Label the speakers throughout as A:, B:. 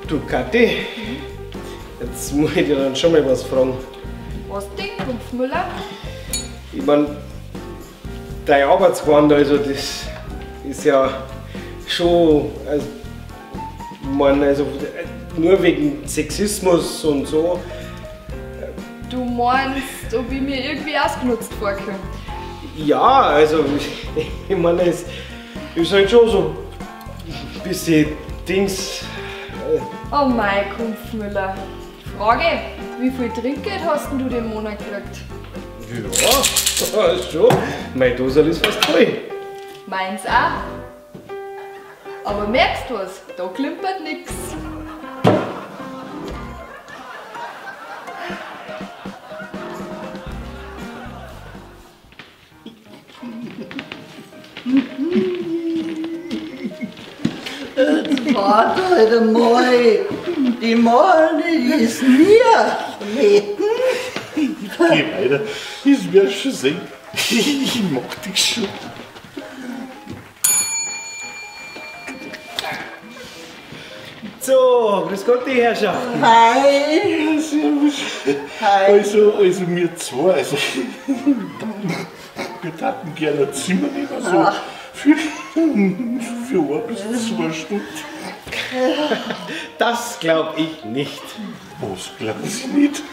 A: Du Kathi, jetzt muss ich dir dann schon mal was fragen.
B: Was denn, Kumpfmüller?
A: Ich mein, dein Arbeitsgewand, also das ist ja schon, also, ich mein, also nur wegen Sexismus und so.
B: Du meinst, ob ich mir irgendwie ausgenutzt vorkomme?
A: Ja, also ich meine, es ist halt schon so ein bisschen Dings.
B: Oh mein Kumpfmüller. Frage, wie viel Trinkgeld hast denn du den Monat gekriegt?
A: Ja, schon. Mein Dosel ist fast voll.
B: Meins auch. Aber merkst du was? Da klimpert nix.
C: Warte halt einmal, die Male, die ist mir mitten.
D: Geh weiter, das wirst du schon sehen. Ich mag dich schon.
A: So, grüß Gott, die Herrschaften.
C: Hi.
D: Servus.
C: Hi.
D: Also wir zwei, also wir taten gerne ein Zimmer nehmen, so für 1 bis 2 Stunden.
A: Das glaube ich nicht.
D: Was glauben Sie nicht?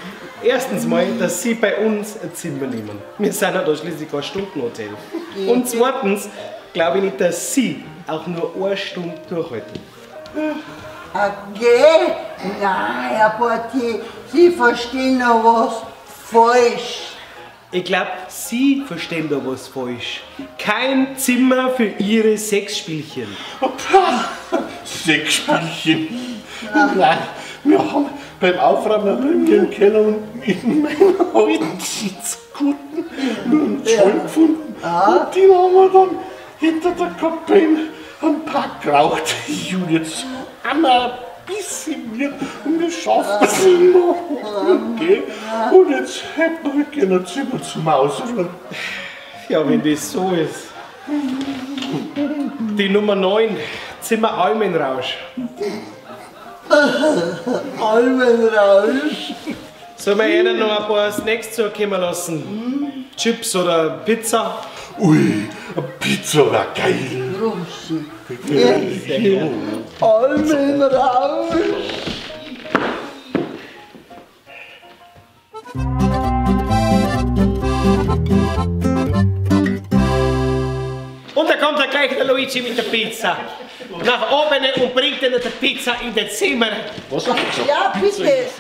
A: Erstens mal, dass Sie bei uns ein Zimmer nehmen. Wir sind ja da schließlich kein Stundenhotel. Und zweitens glaube ich nicht, dass Sie auch nur 1 Stunde durchhalten.
C: Okay. Nein, Herr Portier, Sie verstehen noch was falsch.
A: Ich glaube, Sie verstehen da was falsch. Kein Zimmer für Ihre Sexspielchen.
D: Sexspielchen. Nein, wir haben beim Aufräumen im Keller und in meiner alten Sitzgurten einen Schall gefunden. Und den haben wir dann hinter der Kapelle am Park geraucht. Und jetzt haben wir ein bisschen mehr und wir schaffen es immer. Okay. Und jetzt hätten wir gerne ein Zimmer zum Ausräumen.
A: Ja, wenn das so ist. Die Nummer 9, Zimmer Almenrausch.
C: Almenrausch.
A: Sollen wir Ihnen noch ein paar Snacks zukommen lassen? Chips oder Pizza?
D: Ui, eine Pizza war geil.
C: Grossi.
D: Ja.
C: Almenrausch.
A: Und da kommt gleich der Luigi mit der Pizza. Nach oben und bringt Ihnen die Pizza in das Zimmer.
D: Was hast du gesagt?
C: Ja, bitte.